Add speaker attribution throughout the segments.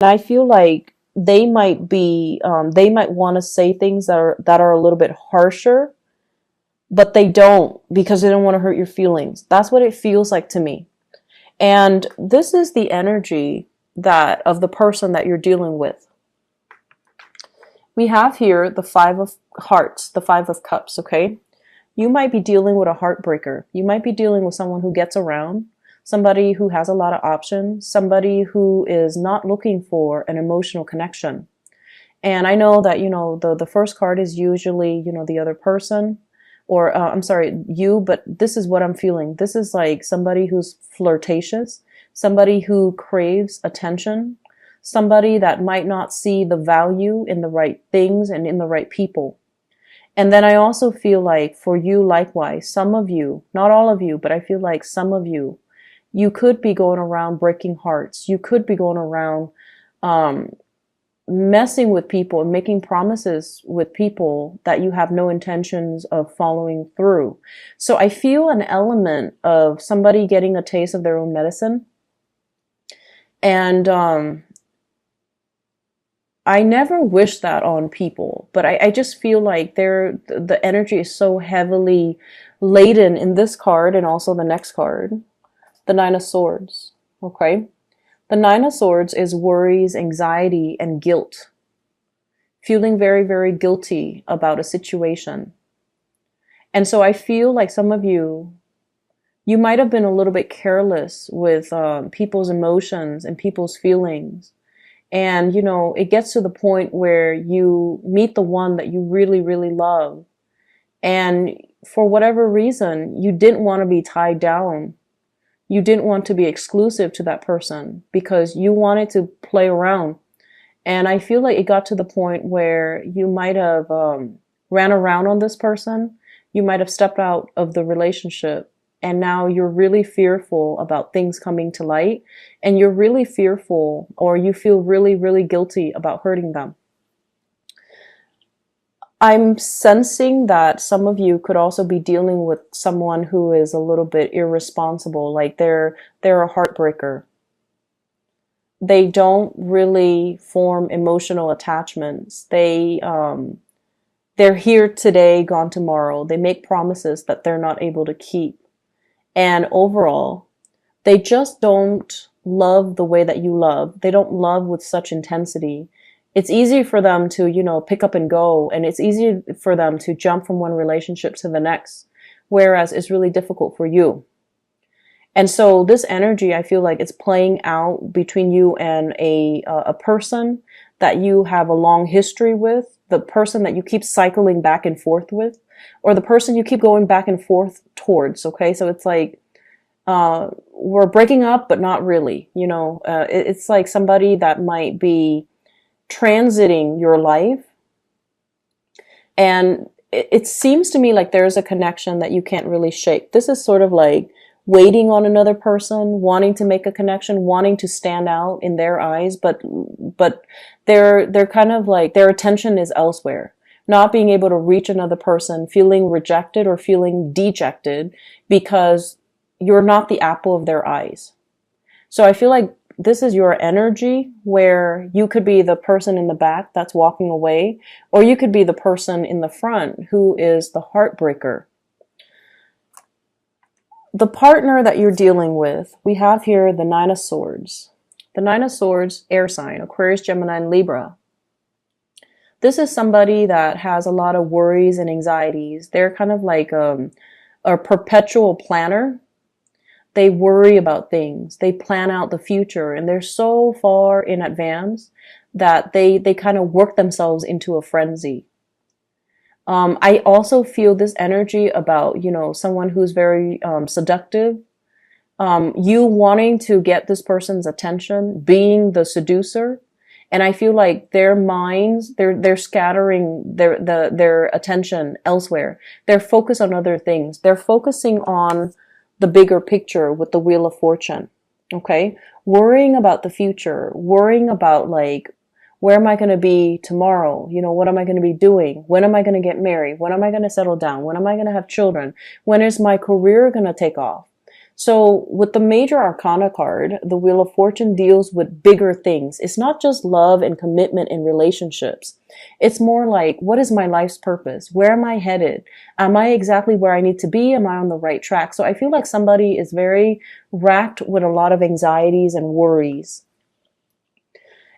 Speaker 1: And I feel like they might want to say things that are a little bit harsher, but they don't because they don't want to hurt your feelings. That's what it feels like to me. And this is the energy that of the person that you're dealing with. We have here the Five of Hearts, the Five of Cups, okay? You might be dealing with a heartbreaker. You might be dealing with someone who gets around, somebody who has a lot of options, somebody who is not looking for an emotional connection. And I know that, the first card is usually, the other person, or I'm sorry, you, but this is what I'm feeling. This is like somebody who's flirtatious, somebody who craves attention, somebody that might not see the value in the right things and in the right people. And then I also feel like for you, likewise, some of you, not all of you, but I feel like some of you, you could be going around breaking hearts. You could be going around messing with people and making promises with people that you have no intentions of following through. So I feel an element of somebody getting a taste of their own medicine. And I never wish that on people, but I just feel like the energy is so heavily laden in this card and also the next card, the Nine of Swords. Okay. The Nine of Swords is worries, anxiety, and guilt. Feeling very, very guilty about a situation. And so I feel like some of you might have been a little bit careless with people's emotions and people's feelings. And, it gets to the point where you meet the one that you really, really love. And for whatever reason, you didn't want to be tied down. You didn't want to be exclusive to that person because you wanted to play around. And I feel like it got to the point where you might have ran around on this person. You might have stepped out of the relationship. And now you're really fearful about things coming to light. And you're really fearful, or you feel really, really guilty about hurting them. I'm sensing that some of you could also be dealing with someone who is a little bit irresponsible, like they're a heartbreaker. They don't really form emotional attachments. They're here today, gone tomorrow. They make promises that they're not able to keep. And overall, they just don't love the way that you love. They don't love with such intensity. It's easy for them to, pick up and go, and it's easy for them to jump from one relationship to the next, whereas it's really difficult for you. And so this energy, I feel like it's playing out between you and a person that you have a long history with, the person that you keep cycling back and forth with, or the person you keep going back and forth towards. Okay, so it's like we're breaking up, but not really. It's like somebody that might be transiting your life, and it seems to me like there's a connection that you can't really shake. This is sort of like waiting on another person, wanting to make a connection, wanting to stand out in their eyes, but they're kind of like their attention is elsewhere, not being able to reach another person, feeling rejected or feeling dejected because you're not the apple of their eyes. So I feel like this is your energy where you could be the person in the back that's walking away, or you could be the person in the front who is the heartbreaker. The partner that you're dealing with, we have here the Nine of Swords. The Nine of Swords, air sign, Aquarius, Gemini, and Libra. This is somebody that has a lot of worries and anxieties. They're kind of like a perpetual planner. They worry about things. They plan out the future, and they're so far in advance that they kind of work themselves into a frenzy. I also feel this energy about, someone who's very seductive. You wanting to get this person's attention, being the seducer. And I feel like their minds, they're scattering their attention elsewhere. They're focused on other things. They're focusing on the bigger picture with the Wheel of Fortune. Okay? Worrying about the future, worrying about like, where am I going to be tomorrow? What am I going to be doing? When am I going to get married? When am I going to settle down? When am I going to have children? When is my career going to take off? So with the major arcana card, the Wheel of Fortune deals with bigger things. It's not just love and commitment in relationships. It's more like, what is my life's purpose? Where am I headed? Am I exactly where I need to be? Am I on the right track? So I feel like somebody is very racked with a lot of anxieties and worries.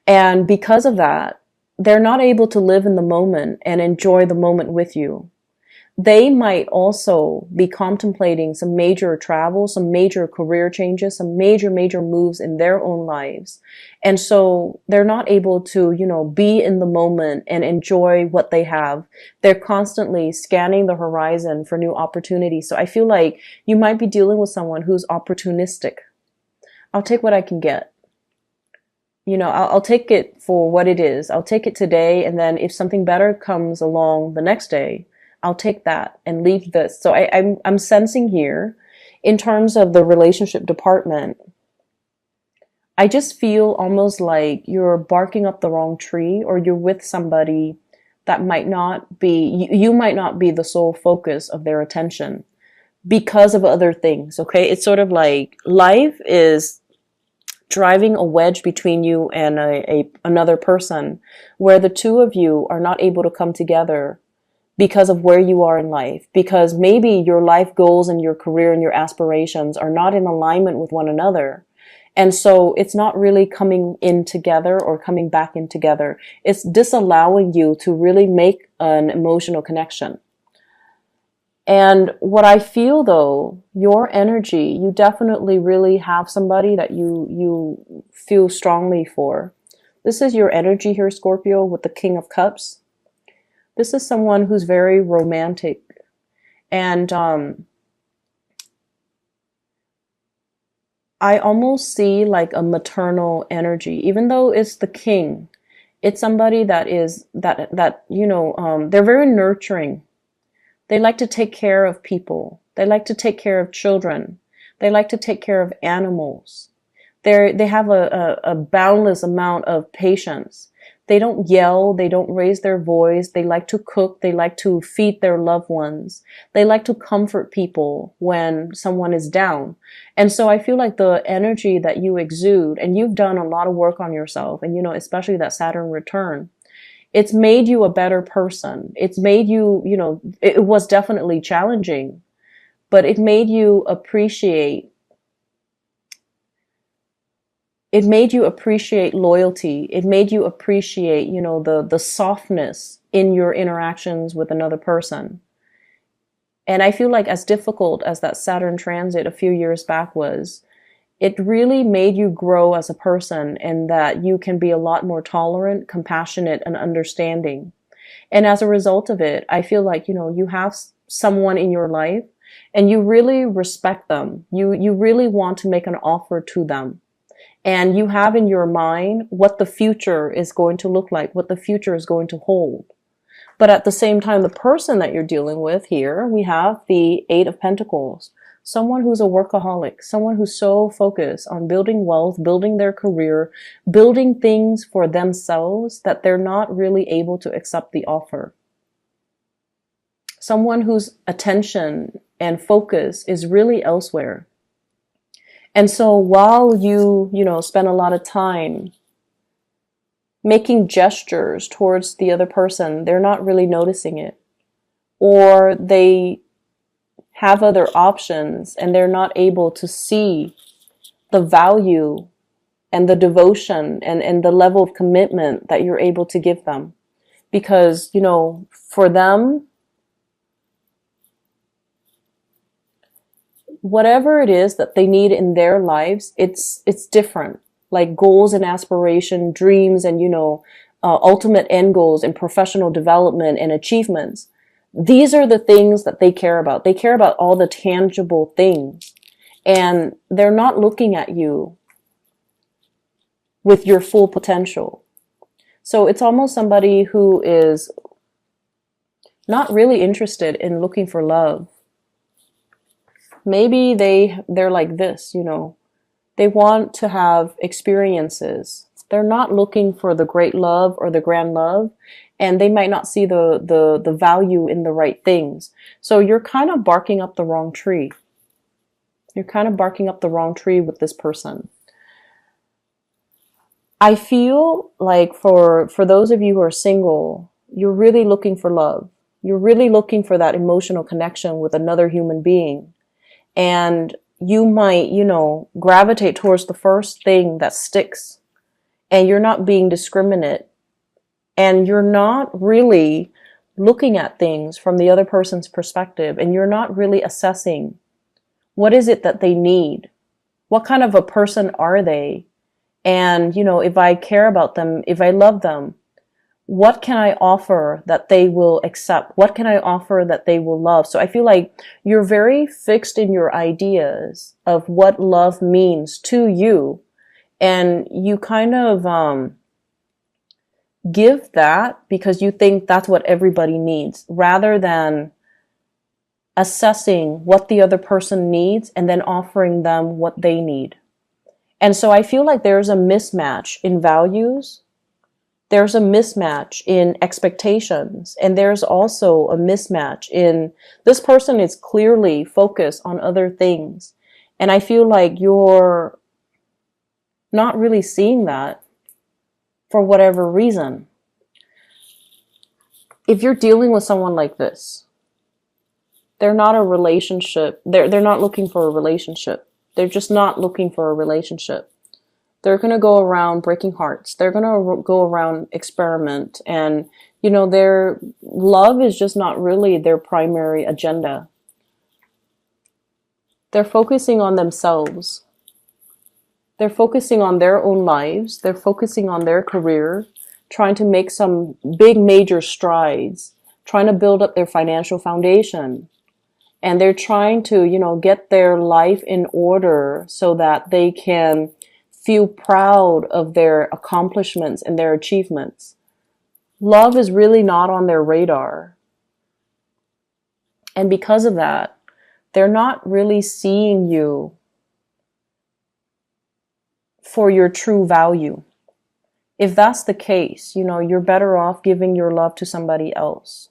Speaker 1: And because of that, they're not able to live in the moment and enjoy the moment with you. They might also be contemplating some major travel, some major career changes, some major moves in their own lives. And so they're not able to, be in the moment and enjoy what they have. They're constantly scanning the horizon for new opportunities. So I feel like you might be dealing with someone who's opportunistic. I'll take what I can get. I'll take it for what it is. I'll take it today. And then if something better comes along the next day, I'll take that and leave this. So I'm sensing here, in terms of the relationship department, I just feel almost like you're barking up the wrong tree, or you're with somebody that might not be, you might not be the sole focus of their attention because of other things. Okay. It's sort of like life is driving a wedge between you and another person, where the two of you are not able to come together because of where you are in life, because maybe your life goals and your career and your aspirations are not in alignment with one another. And so it's not really coming in together or coming back in together. It's disallowing you to really make an emotional connection. And what I feel though, your energy, you definitely really have somebody that you feel strongly for. This is your energy here, Scorpio, with the King of Cups. This is someone who's very romantic, and I almost see like a maternal energy, even though it's the king. It's somebody that is they're very nurturing. They like to take care of people. They like to take care of children. They like to take care of animals. They have a boundless amount of patience. They don't yell. They don't raise their voice. They like to cook. They like to feed their loved ones. They like to comfort people when someone is down. And so I feel like the energy that you exude, and you've done a lot of work on yourself, and especially that Saturn return, it's made you a better person. It's made you, it was definitely challenging, but it made you appreciate loyalty. It made you appreciate, the softness in your interactions with another person. And I feel like, as difficult as that Saturn transit a few years back was, it really made you grow as a person, and that you can be a lot more tolerant, compassionate, and understanding. And as a result of it, I feel like, you have someone in your life and you really respect them. You really want to make an offer to them. And you have in your mind what the future is going to look like, what the future is going to hold. But at the same time, the person that you're dealing with here, we have the Eight of Pentacles. Someone who's a workaholic, someone who's so focused on building wealth, building their career, building things for themselves that they're not really able to accept the offer. Someone whose attention and focus is really elsewhere. And so while you spend a lot of time making gestures towards the other person, they're not really noticing it. Or they have other options and they're not able to see the value and the devotion and the level of commitment that you're able to give them. Because, for them, whatever it is that they need in their lives, it's different. Like goals and aspiration, dreams, and ultimate end goals and professional development and achievements. These are the things that they care about. They care about all the tangible things, and they're not looking at you with your full potential. So it's almost somebody who is not really interested in looking for love. Maybe they're like this, they want to have experiences. They're not looking for the great love or the grand love, and they might not see the value in the right things. So you're kind of barking up the wrong tree. You're kind of barking up the wrong tree with this person. I feel like for those of you who are single, you're really looking for love. You're really looking for that emotional connection with another human being. And you might, gravitate towards the first thing that sticks. And you're not being discriminate. And you're not really looking at things from the other person's perspective. And you're not really assessing what is it that they need? What kind of a person are they? And, if I care about them, if I love them, what can I offer that they will accept? What can I offer that they will love? So I feel like you're very fixed in your ideas of what love means to you. And you kind of give that because you think that's what everybody needs, rather than assessing what the other person needs and then offering them what they need. And so I feel like there's a mismatch in values. There's a mismatch in expectations. And there's also a mismatch in this person is clearly focused on other things. And I feel like you're not really seeing that for whatever reason. If you're dealing with someone like this, they're not a relationship. They're not looking for a relationship. They're just not looking for a relationship. They're going to go around breaking hearts. They're going to go around experiment. And, their love is just not really their primary agenda. They're focusing on themselves. They're focusing on their own lives. They're focusing on their career, trying to make some big major strides, trying to build up their financial foundation. And they're trying to, get their life in order so that they can feel proud of their accomplishments and their achievements. Love is really not on their radar. And because of that, they're not really seeing you for your true value. If that's the case, you're better off giving your love to somebody else.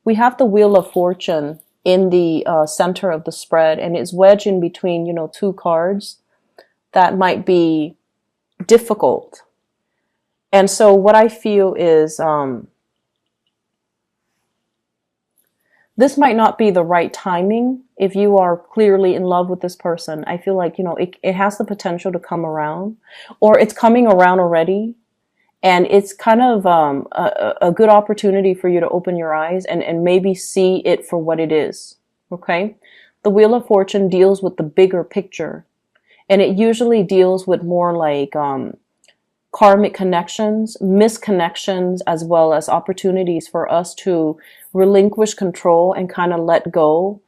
Speaker 1: We have the Wheel of Fortune in the center of the spread, and it's wedged in between, two cards that might be difficult. And so what I feel is this might not be the right timing if you are clearly in love with this person. I feel like, it has the potential to come around, or it's coming around already. And it's kind of a good opportunity for you to open your eyes and maybe see it for what it is, okay? The Wheel of Fortune deals with the bigger picture. And it usually deals with more like karmic connections, misconnections, as well as opportunities for us to relinquish control and kind of let go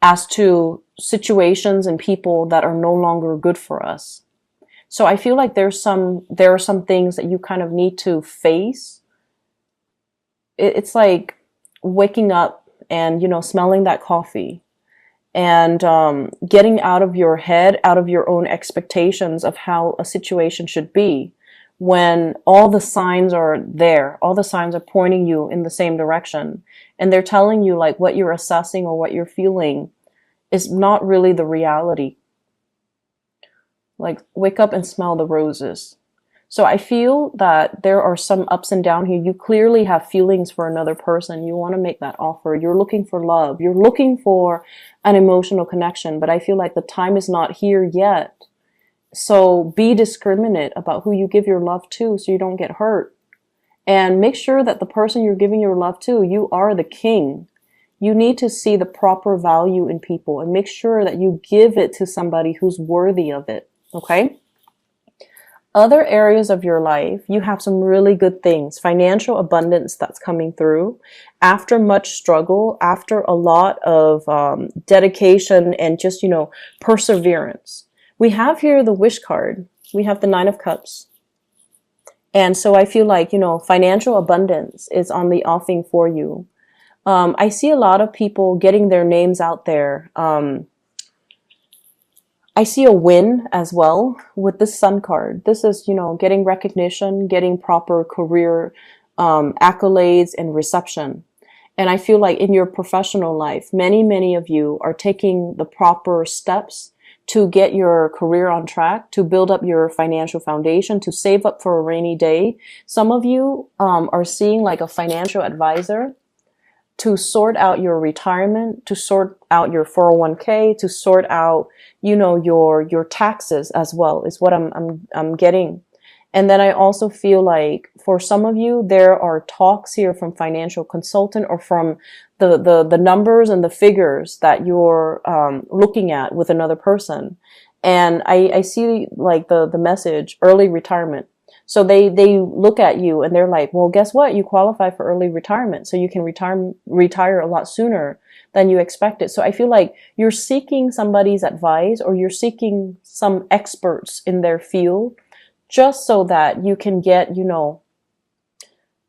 Speaker 1: as to situations and people that are no longer good for us. So I feel like there are some things that you kind of need to face. It's like waking up and, smelling that coffee and getting out of your head, out of your own expectations of how a situation should be, when all the signs are there. All the signs are pointing you in the same direction. And they're telling you like what you're assessing or what you're feeling is not really the reality. Like, wake up and smell the roses. So I feel that there are some ups and downs here. You clearly have feelings for another person. You want to make that offer. You're looking for love. You're looking for an emotional connection. But I feel like the time is not here yet. So be discriminate about who you give your love to so you don't get hurt. And make sure that the person you're giving your love to, you are the king. You need to see the proper value in people and make sure that you give it to somebody who's worthy of it. Okay? Other areas of your life, you have some really good things. Financial abundance that's coming through. After much struggle, after a lot of dedication and just, perseverance. We have here the Wish card. We have the Nine of Cups. And so I feel like, financial abundance is on the offing for you. I see a lot of people getting their names out there. I see a win as well with the Sun card. This is, getting recognition, getting proper career accolades and reception. And I feel like in your professional life, many, many of you are taking the proper steps to get your career on track, to build up your financial foundation, to save up for a rainy day. Some of you are seeing like a financial advisor to sort out your retirement, to sort out your 401k, to sort out, you know, your taxes as well, is what I'm getting. And then I also feel like for some of you, there are talks here from financial consultant or from the numbers and the figures that you're looking at with another person. And I see like the message, early retirement. So they look at you and they're like, well, guess what? You qualify for early retirement. So you can retire a lot sooner than you expected. So I feel like you're seeking somebody's advice, or you're seeking some experts in their field, just so that you can get, you know,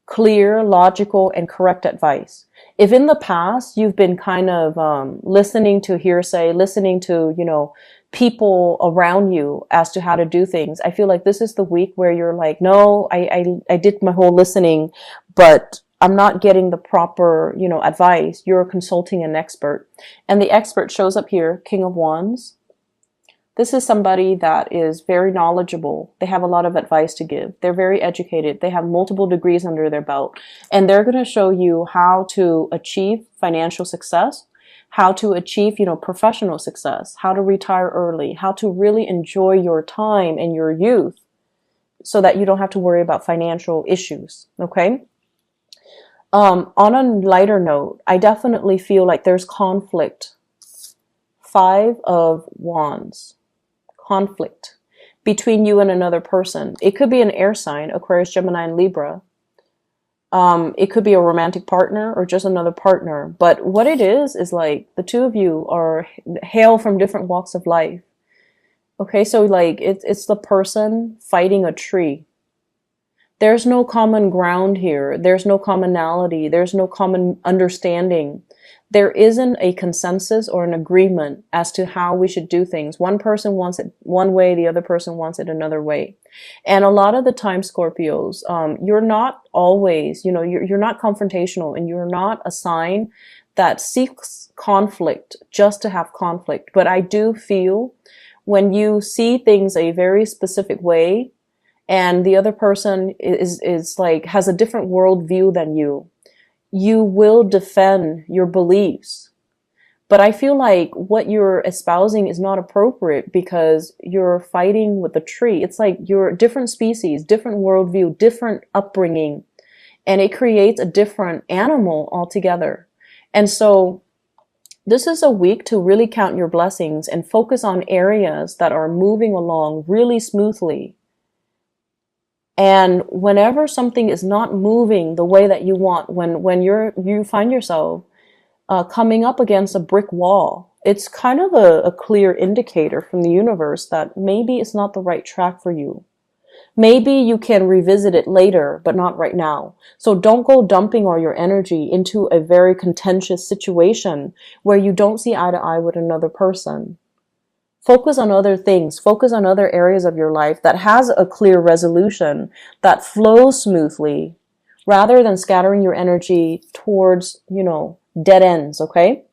Speaker 1: clear, logical, and correct advice. If in the past you've been kind of listening to hearsay, listening to, you know, people around you as to how to do things, I feel like this is the week where you're like, no, I did my whole listening, but I'm not getting the proper, you know, advice. You're consulting an expert. And the expert shows up here, King of Wands. This is somebody that is very knowledgeable. They have a lot of advice to give. They're very educated. They have multiple degrees under their belt. And they're going to show you how to achieve financial success, how to achieve, you know, professional success, how to retire early, how to really enjoy your time and your youth so that you don't have to worry about financial issues. Okay? On a lighter note, I definitely feel like there's conflict. 5 of Wands. Conflict between you and another person. It could be an air sign, Aquarius, Gemini, and Libra. It could be a romantic partner or just another partner. But what it is like the two of you are hail from different walks of life. Okay, so like it's the person fighting a tree. There's no common ground here. There's no commonality. There's no common understanding. There isn't a consensus or an agreement as to how we should do things. One person wants it one way, the other person wants it another way. And a lot of the time, Scorpios, you're not always, you know, you're not confrontational, and you're not a sign that seeks conflict just to have conflict. But I do feel when you see things a very specific way, and the other person is like, has a different worldview than you will defend your beliefs. But I feel like what you're espousing is not appropriate because you're fighting with a tree. It's like you're different species, different worldview, different upbringing, and it creates a different animal altogether. And so this is a week to really count your blessings and focus on areas that are moving along really smoothly. And whenever something is not moving the way that you want, when you find yourself coming up against a brick wall, it's kind of a clear indicator from the universe that maybe it's not the right track for you. Maybe you can revisit it later, but not right now. So don't go dumping all your energy into a very contentious situation where you don't see eye to eye with another person. Focus on other things. Focus on other areas of your life that has a clear resolution, that flows smoothly, rather than scattering your energy towards, you know, dead ends, okay?